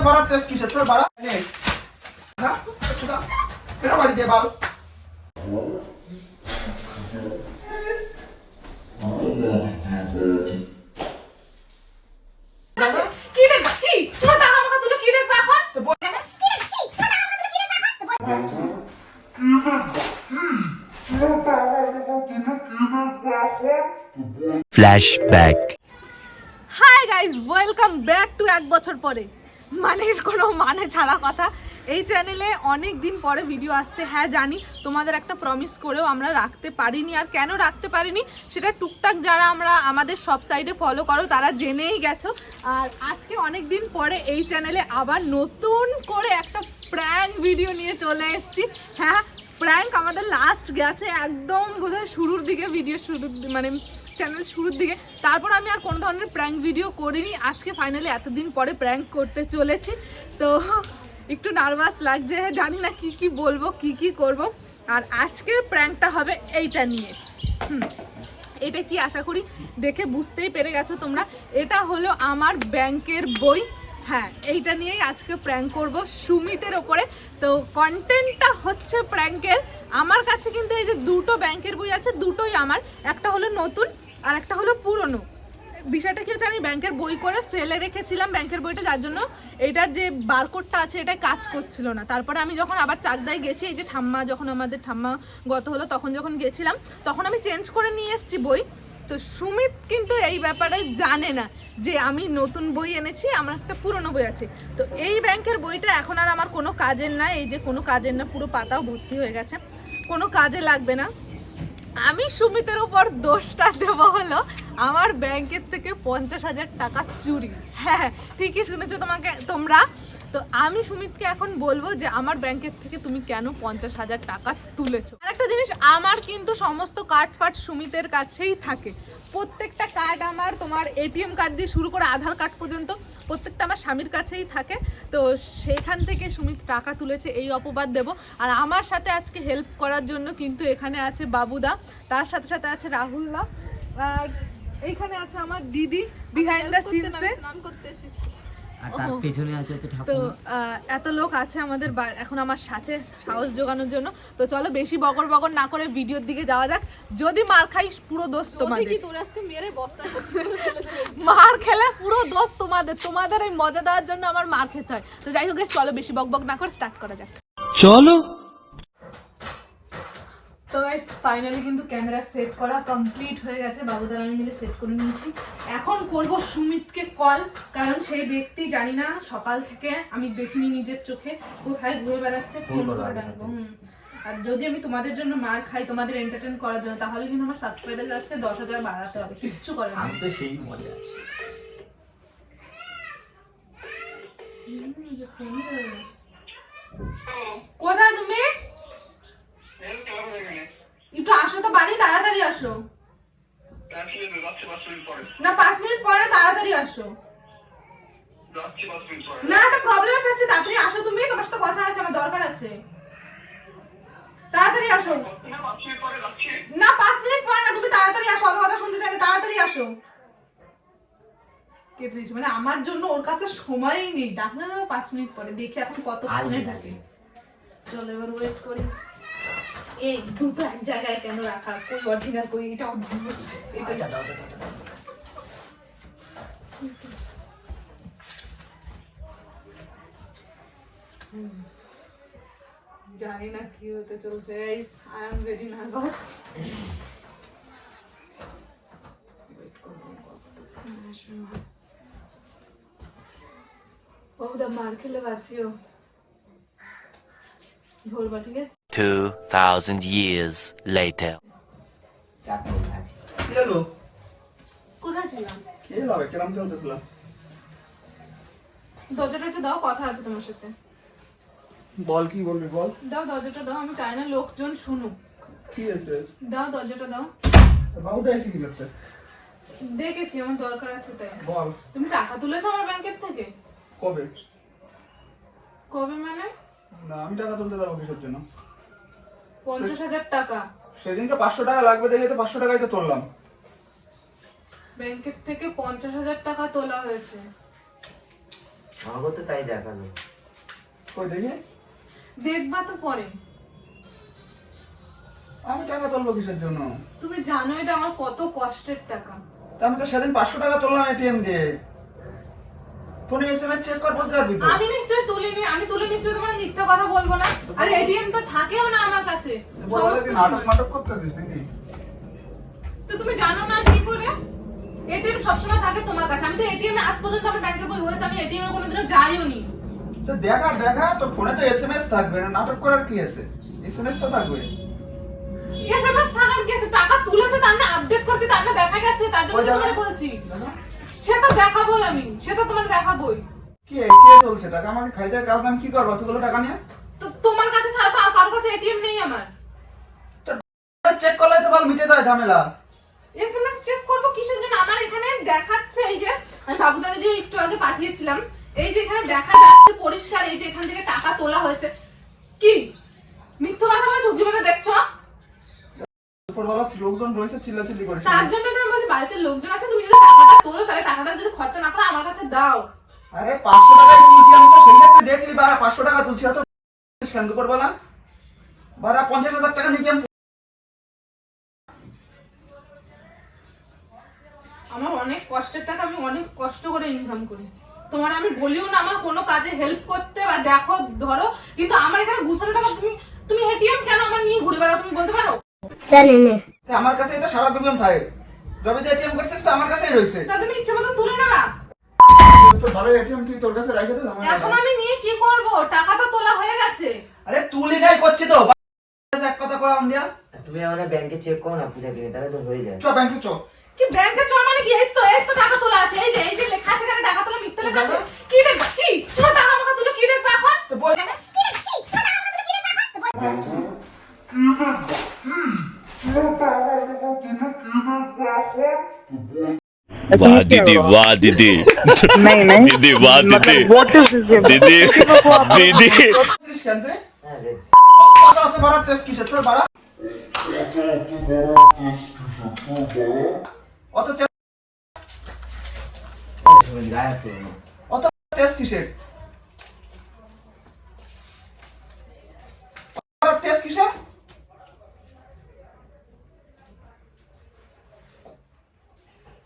বাড়ার টেস্ট কিসের তোর বাড়া নে হ্যাঁ এটা বাড়ি দিয়ে বাল কি দেখবা কি তোমার টাকা আমাকে দুটো কি দেখবা এখন তো বল Flashback. Hi guys welcome back to এক বছর পরে মানে কোনো মানে ছাড়া কথা এই চ্যানেলে অনেক দিন পরে ভিডিও আসছে। হ্যাঁ জানি তোমাদের একটা প্রমিস করেও আমরা রাখতে পারিনি, আর কেন রাখতে পারিনি সেটা টুকটাক যারা আমরা আমাদের সব সাইডে ফলো করো তারা জেনেই গেছো। আর আজকে অনেক দিন পরে এই চ্যানেলে আবার নতুন করে একটা প্র্যাঙ্ক ভিডিও নিয়ে চলে এসেছি। হ্যাঁ প্র্যাঙ্ক আমাদের লাস্ট গেছে একদম বোধহয় শুরুর দিকে, ভিডিও শুরুর মানে চ্যানেল শুরুর দিকে, তারপর আমি আর কোনো ধরনের প্র্যাঙ্ক ভিডিও করিনি। আজকে ফাইনালি এতদিন পরে প্র্যাঙ্ক করতে চলেছি, তো একটু নার্ভাস লাগছে, জানি না কি কি বলবো কি কি করব। আর আজকের প্র্যাঙ্কটা হবে এইটা নিয়ে। এটা কি আশা করি দেখে বুঝতেই পেরে গেছো তোমরা, এটা হলো আমার ব্যাংকের বই। হ্যাঁ এইটা নিয়েই আজকে প্র্যাঙ্ক করব সুমিতের ওপরে। তো কন্টেন্টটা হচ্ছে প্র্যাঙ্কের। আমার কাছে কিন্তু এই যে দুটো ব্যাংকের বই আছে, দুটোই আমার, একটা হলো নতুন আর একটা হলো পুরনো। বিষয়টা কি হচ্ছে, আমি ব্যাংকের বই করে ফেলে রেখেছিলাম ব্যাংকের বইটা, যার জন্য এটার যে বারকোডটা আছে এটা কাজ করছিল না। তারপরে আমি যখন আবার চাকদায় গেছি, এই যে ঠাম্মা যখন আমাদের ঠাম্মা গত হলো তখন যখন গেছিলাম তখন আমি চেঞ্জ করে নিয়ে এসেছি বই। তো সুমিত কিন্তু এই ব্যাপারে জানে না যে আমি নতুন বই এনেছি, আমার একটা পুরনো বই আছে। তো এই ব্যাংকের বইটা এখন আর আমার কোনো কাজের না, এই যে কোনো কাজের না, পুরো পাতাও ভর্তি হয়ে গেছে, কোনো কাজে লাগবে না। আমি সুমিতের উপর দোষটা দেব হলো আমার ব্যাংকের থেকে 50,000 টাকা চুরি। হ্যাঁ ঠিকই শুনেছো তোমরা। তো আমি সুমিতকে এখন বলবো যে আমার ব্যাংকের থেকে তুমি কেন 50,000 টাকা তুলেছো। আর একটা জিনিস, আমার কিন্তু সমস্ত কার্ড ফার্ড সুমিতের কাছেই থাকে, প্রত্যেকটা কার্ড আমার, তোমার এটিএম কার্ড দিয়ে শুরু করে আধার কার্ড পর্যন্ত প্রত্যেকটা আমার স্বামীর কাছেই থাকে। তো সেখান থেকে সুমিত টাকা তুলেছে এই অপবাদ দেব। আর আমার সাথে আজকে হেল্প করার জন্য কিন্তু এখানে আছে বাবুদা, তার সাথে সাথে আছে রাহুলদা, আর এইখানে আছে আমার দিদি বিহাইন্ড দ্য সিনসে। তো এত লোক আছে আমাদের এখন আমার সাথে সাহস জোগানোর জন্য। তো চলো বেশি বকর বকর না করে ভিডিওর দিকে যাওয়া যাক। যদি মার খাই পুরো দোষ তোমাদের, মার খেলে পুরো দোষ তোমাদের, তোমাদের এই মজা দেওয়ার জন্য আমার মার খেতে হয়। তো যাই হোক চলো বেশি বক বক না করে স্টার্ট করা যাক। চলো। তো গাইস ফাইনালি কিন্তু ক্যামেরা সেট করা কমপ্লিট হয়ে গেছে, বাবুদার আমি মিলে সেট করে নিয়েছি। এখন করব সুমিতকে কল, কারণ সেই ব্যক্তি জানি না সকাল থেকে আমি দেখিনি নিজের চোখে কোথায় ঘুরে বেড়াচ্ছে, ফোন করে ডাকবো। আর যদি আমি তোমাদের জন্য মার খাই তোমাদের এন্টারটেইন করার জন্য, তাহলে কিন্তু আমার সাবস্ক্রাইবার আজকে 10,000 বাড়াতে হবে, কিচ্ছু করে না। আমি তো সেই মজা কোথায় তুমি? একটু আসো তো বাড়ি, তাড়াতাড়ি আসো না, 5 মিনিট পরে তাড়াতাড়ি আসো না, একটা প্রবলেমে ফেসে, তাড়াতাড়ি আসো তুমি, তোমার সাথে কথা আছে, আমার দরকার আছে, তাড়াতাড়ি আসো না, 5 মিনিট পরে না, তুমি তাড়াতাড়ি আসো, অত কথা শুনতে চাই না, তাড়াতাড়ি আসো। কেটে দিয়েছি মানে আমার জন্য ওর কাছে সময়ই নেই, ডাক না 5 মিনিট পরে, দেখি এখন কত ফোনে ডাকে। চলো এবার ওয়েট করি। এই দুটো এক জায়গায় কেন রাখা, কই অরিজিনাল কই, এটা অরিজিনাল, এটা দাও। জানি না কি হতে চলছে guys, I am very nervous. বাবুদা মার খেলে বাঁচিও, ধরবা ঠিক আছে। 2,000 years later. কোথায় ছিলাম? কেরাম চলতেছিলাম। দরজাটা একটু দাও, কথা আছে তোমার সাথে। বল কি বলবি বল। দাও দরজাটা দাও, আমি চাই না লোকজন শুনুক। কি আছে? দাও দরজাটা দাও। বাবু দাইছি কি করতে? দেখেছি আমার দরকার আছে তাই। বল। তুমি টাকা তুলেছো আমার ব্যাংকের থেকে? কবে? কবে মানে? না আমি টাকা তুলতে যাবো কিসের জন্য? 50,000 টাকা। সেদিনকে 500 টাকা লাগবে দেখে তো 500 টাকাই তো তুললাম। ব্যাংকের থেকে 50,000 টাকা তোলা হয়েছে। আমাকে তো তাই দেখালো। কই দেখি দেখবা তো পরে। আমি টাকা তুলবো কিসের জন্য? তুমি জানো এটা আমার কত কষ্টের টাকা। তা আমি তো সেদিন 500 টাকা তুললাম এটিএম দিয়ে। ফোনে এসএমএস চেক কর বলতে পারবি তো? আমি নিশ্চয়ই তুলিনি, আমি তুলে নিশ্চয়ই তোমার মিথ্যা কথা বলবো না। আর এটিএম তো থাকেও না আমার কাছে। বলে কি নাটক নাটক করতেছিস নাকি? তো তুমি জানো না কি করে? এটিএম সবসময় থাকে তোমার কাছে। আমি তো এটিএম আজ পর্যন্ত আমার ব্যাংকের বই হয়েছে, আমি এটিএম এ কোনোদিনও যাইও নি। তো দেখা তোর ফোনে তো এসএমএস থাকবে না, নাটক করার কি আছে? এসএমএস তো থাকবে। এসএমএস থাকার কি আছে? টাকা তুলেছে তার না আপডেট করছে তার না দেখা গেছে, তার জন্য তোমাকে বলছি। সেটা দেখাবোই আমি, সেটা তোমাকে দেখাবোই। কে তুলছে টাকা? আমাকে খাইতে কাজ আমি কি করব অতগুলো টাকা নিয়ে? তো তোমার কাছে ছাড়া তো আর কারোর কাছে এটিএম নেই আমার। চেক করলে তো বল মিটে যায় ঝামেলা। এসএমএস চেক করব কিসের জন্য? আমার এখানে দেখাচ্ছে, এই যে আমি বাবুদারে দিয়ে একটু আগে পাঠিয়েছিলাম, এই যে এখানে দেখা যাচ্ছে পরিষ্কার, এই যে এখান থেকে টাকা তোলা হয়েছে। কি মিথ্যা কথা বলছো? কি বলে দেখছো? উপরওয়ালা লোকজন রয়েছে চিল্লাচিল্লি করে। তার জন্য তো আমি বলছি বাড়িতে লোকজন আছে, তুমি যদি টাকাটা তোলো তাহলে টাকাটা যদি খরচা না করে আমার কাছে দাও। আরে 500 টাকাই তুলছি আমি, তো সেই ক্ষেত্রে দেখলি বারা 500 টাকা তুলছি, অত কেন উপরওয়ালা বারা 50,000 টাকা নিয়ে আমি। আমার অনেক কষ্টের টাকা, আমি অনেক কষ্ট করে ইনকাম করি। তোমার আমি বলিও না আমার কোনো কাজে হেল্প করতে বা দেখো ধরো, কিন্তু আমার এখানে গুছানো টাকা তুমি এটিএম কেন আমার নিয়ে ঘুরে বেড়াও? তুমি বলতে পারো? আমার কাছে এটা সারা জীবন থাকে, যবে যে এটিএম করছিস তো আমার কাছেই রয়েছে। তা তুমি ইচ্ছে মতো তুলে নেবা। তোর ভালো এটিএম তুই তোর কাছে রাখে দে। এখন আমি নিয়ে কি করব? টাকা তো তোলা হয়ে গেছে। আরে তুলি নাই করছি তো, এক কথা করা দিয়া। তুমি আমার ব্যাংকে চেক করো না পূজা কিনে, তাহলে তো হয়ে যায়। চ ব্যাংকে চ। কি ব্যাংকে চল মানে কি? এই তো টাকা তোলা আছে, এই যে লেখা আছে এখানে টাকা তোলা মিথ্যা লেখা আছে। কি দেখবা? কি তোমার টাকা আমাকে তুলে কি দেখবা এখন? তো বল वाह दीदी वाह दीदी दीदी वाह दीदी दीदी दीदी করছিস কেন তুই? হ্যাঁ রে। অত অত বড় টেস্ট কিসের তোর বাড়া? অত তুমি গায়ে হাত তুলো না। অত টেস্ট কিসের? অত টেস্ট কিসের?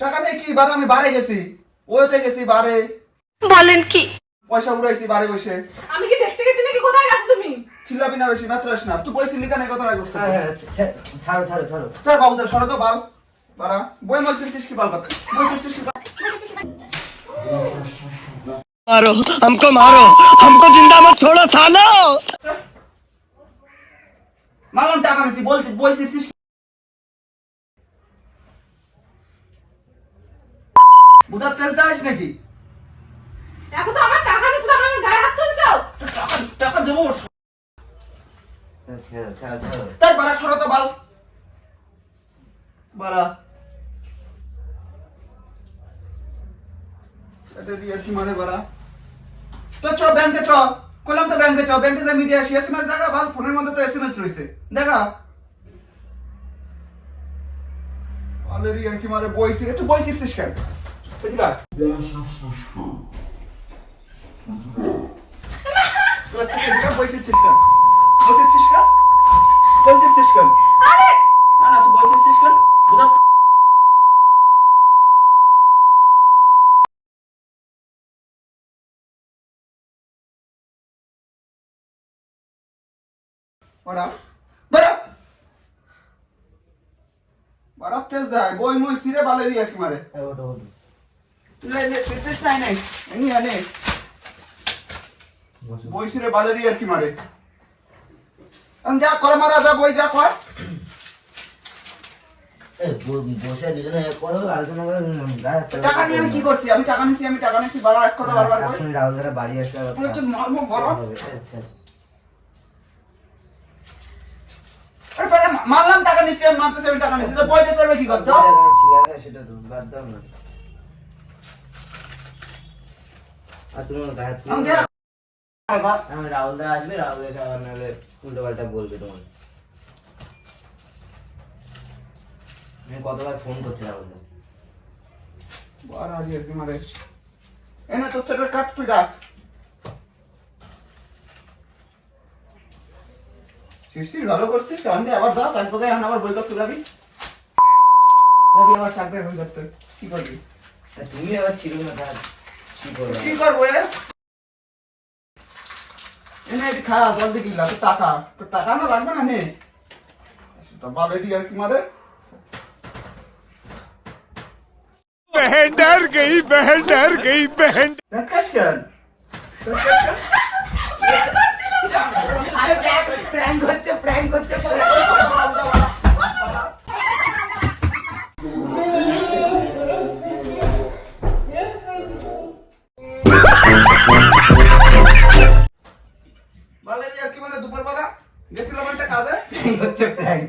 টাকা নেই কি বাদ? আমি বারে গেছি, ওইতে গেছি বারে। বলেন কি? পয়সা উড়াইছি বারে বসে। আমি কি দেখতে গেছি নাকি? কোথায় গেছো তুমি? চিল্লাবি না বেশি, মাত্রাস না। তুই পয়সা লিখা নাই কথা রাখছিস। হ্যাঁ, হ্যাঁ, ছাড়ো ছাড়ো ছাড়ো। তোর বাবুদের সরে তো বাল বাড়া। বই মজছিস কি বাল কথা? বই মজছিস কি বাল? मारो हमको जिंदा मत छोड़ो सालो। মালন টাকা নিছি বলছি, বই শিখছিস কি? বুদার তেজ দাইস নাকি? এখন তো আমার টাকা নিছো, তারপর আমার গায়ে হাত তুলছো। টাকা টাকা দেবো। ছাড়ো ছাড়ো ছাড়ো। তাই বাড়া সরে তো বাল বাড়া। এটা দিয়ে কি মানে বাড়া? তো চ ব্যাংকে চ। কইলাম তো ব্যাংকে চ, ব্যাংকে যা মিডিয়া আসি এসএমএস দেখা বাল, ফোনের মধ্যে তো এসএমএস রয়েছে দেখা। অলরেডি আর কি মানে বই শিখে তুই বই শিখছিস কেন? বুঝলা? তোর থেকে এটা বই শিখছিস কেন? বই শিখছিস কেন? বই শিখছিস কেন? আরে না না তুই বই শিখছিস কেন? বুঝা বড়া বড়া বড়া তেজ যায় বই মই সিরে বালেরি আর কি মারে। হ্যাঁ, ওঠো ওঠো। লে লে শিখছিস নাই নাই এনি আনে বসো। বই সিরে বালেরি আর কি মারে। আমি যা করে মারা যা বই যা কর। বসে দুজনে করো আলোচনা করে গায়ে হাত তুলো। টাকা নিয়ে আমি কি করছি? আমি টাকা নিছি বারবার এক কথা বারবার করে। এখন রাহুল দাদা বাড়ি আসলে আবার পুরো তো মারবো বড়। আচ্ছা। আরে পরে মারলাম টাকা নিছি, আমি মানতেছি আমি টাকা নিছি, তো বইটা সার্ভে কি করতে? সেটা তো বাদ দাও না। আর তুমি আমার গায়ে হাত তুলো আমি না। যা আমি রাহুল দা আসবে, রাহুল এসে আবার নাহলে উল্টো পাল্টা বলবে তোমার। আমি কতবার ফোন করছি রাহুল দা। বাড়া আর কি মারে। এনা তো ছেলের কাট তুই ডাক। হিস্ট্রি ভালো করছিস তখন আবার যা চাকরি কোথায় এখন আবার বই করতে যাবি আবার চাকরি বই করতে কি করবি তুমি আবার ছিল না তার কি করবো কি করবো এনে এটি খা জল দিয়ে গিলা তো টাকা না লাগবে না নে ভালো এটি আর কি মারে बहन डर गई बहन डर गई बहन ব্যাংকাশ কেন প্র্যাঙ্ক করছে ভালো এটি আর কি মানে দুপুরবেলা গেছিলাম একটা কাজে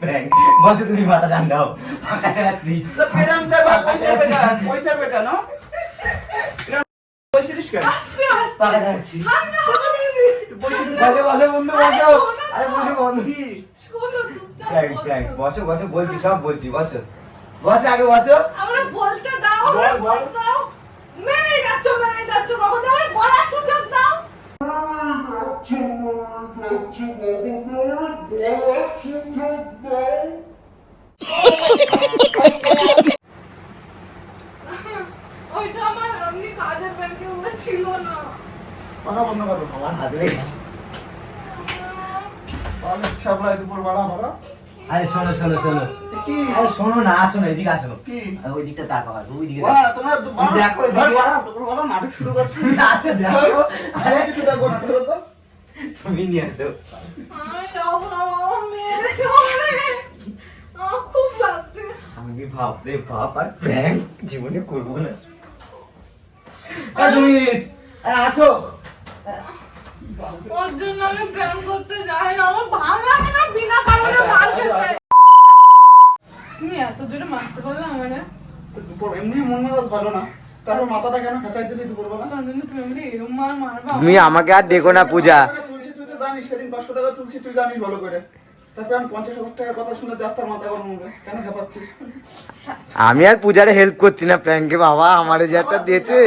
প্র্যাঙ্ক বসে তুমি মাথা ঠান্ডাও ফাঁকা চালাচ্ছি তো ফেরাম চাই পয়সার বেটা না পয়সিস কেন ফাঁকা চালাচ্ছি ঠান্ডা হয়ে গেছে। বসে বন্ধু বসো আরে বসে বন্ধু শোনো, চুপচাপ প্র্যাঙ্ক বসো। বসো বলছি সব বলছি বসো আগে বসো আমরা বলতে দাও, বল, আমরা বল। বলতে দাও। মেরে যাচ্ছ কখন দাও, আরে বলার সুযোগ দাও। ওইটা আমার এমনি কাজের ব্যাংকে ছিল না। কথা বন্ধ করো আমার হাতে লেগেছে অনেক ছাপড়ায় দুপুরবেলা বাবা আরে শোনো কি আরে শোনো না আসো না এদিকে আসো কি আর ওই দিকটা তাকাও আর ওই দিকে বাহ তোমরা দেখো, দুপুরবেলা নাটক শুরু করছি আসো দেখো আরে কিছু দেখো না ফেরত দাও তুমি নিয়ে আসো আমি যাবো না বাবা, মেরেছে আমারে। আমার খুব লাগছে। আমি বাপ আর প্র্যাঙ্ক জীবনে করবো না সুমিত আসো ওর জন্য আমি প্র্যাঙ্ক করতে যাই না, আমার ভালো লাগে না বিনা কারণে মার খেতে। তুমি এত জোরে মারতে পারলে আমারে? তো দুপুর এমনি মন মেজাজ ভালো না তারপর মাথাটা কেন খেঁচাই দিলি দুপুরবেলা তার জন্য তুমি আমারে এরম মার মারবা? তুমি আমাকে আর দেখো না পূজা তুলছি তুই তো জানিস সেদিন 500 টাকা তুলছি তুই জানিস ভালো করে তারপর আমি 50,000 টাকার কথা শুনে যাত্রার মাথা গরম হবে কেন খেপাচ্ছিস আমি আর পূজারে হেল্প করছি না প্র্যাঙ্কে বাবা আমারে যে একটা দিয়েছে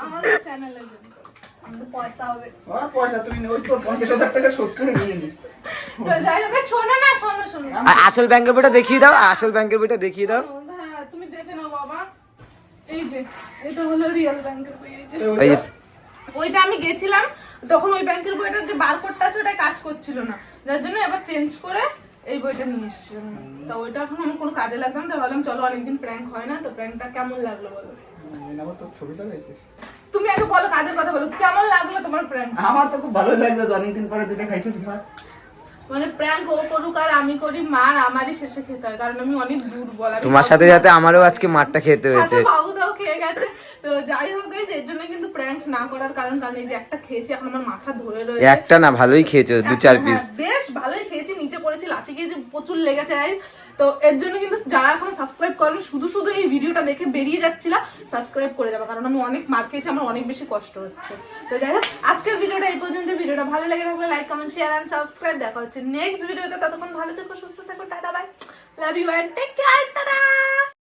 আমাদের চ্যানেলে জয়েন করছি, আমাদের পয়সা হবে। আর পয়সা তুই নে, ওই তোর 50,000 টাকা শোধ করে নিয়ে নিস তো যাই হোক, শোনো না, শোনো। আর আসল ব্যাংকের বইটা দেখিয়ে দাও আসল ব্যাংকের বইটা দেখিয়ে দাও হ্যাঁ, তুমি দেখে নাও বাবা। এই যে, এটা হলো রিয়েল ব্যাংকের বই। এই যে, ওই যে ওইটা আমি গেছিলাম তখন ওই ব্যাংকের বইটার যে বারকোডটা আছে ওটা কাজ করছিল না, যার জন্য এবার চেঞ্জ করে এই বইটা নিয়ে এসেছিলাম। তা ওইটা এখন আমার কোনো কাজে লাগবে না, তাই ভাবলাম চলো অনেকদিন প্র্যাঙ্ক হয় না, তো প্র্যাঙ্কটা কেমন লাগলো বলো। আবার তোর ছবিটা দেখিস তুমি আগে বলো, কাজের কথা বলো, কেমন লাগলো তোমার প্র্যাঙ্ক? আমার তো খুব ভালোই লাগছে তো অনেকদিন পরে দিনে খাইছিস ভাত মানে প্র্যাঙ্ক ও করুক আর আমি করি, মার আমারই শেষে খেতে হয়, কারণ আমি অনেক দুর্বল। আমি তোমার সাথে সাথে আমারও আজকে মারটা খেতে হয়েছে সাথে বাবুদাও খেয়ে গেছে। তো যাই হোক গাইস, এর জন্য কিন্তু প্র্যাঙ্ক না করার কারণ এই যে একটা খেয়েছি, এখন আমার মাথা ধরে রয়েছে। একটা না ভালোই খেয়েছো 2-4 পিস হ্যাঁ, বেশ ভালোই খেয়েছি, নিচে পড়েছি, লাথি খেয়েছি, প্রচুর লেগেছে guys। তো এর জন্য কিন্তু যারা এখনো সাবস্ক্রাইব করেন, শুধু এই ভিডিওটা দেখে বেরিয়ে যাচ্ছিল, সাবস্ক্রাইব করে যাবে, কারণ আমি অনেক মার খেয়েছি, আমার অনেক বেশি কষ্ট হচ্ছে। তো যাই হোক, আজকের ভিডিওটা এই পর্যন্ত। ভিডিওটা ভালো লেগে থাকলে like, comment, share and subscribe. দেখা হচ্ছে নেক্সট ভিডিওতে, ততক্ষণ ভালো থেকো, সুস্থ থেকো, tata bye, love you and take care, tata.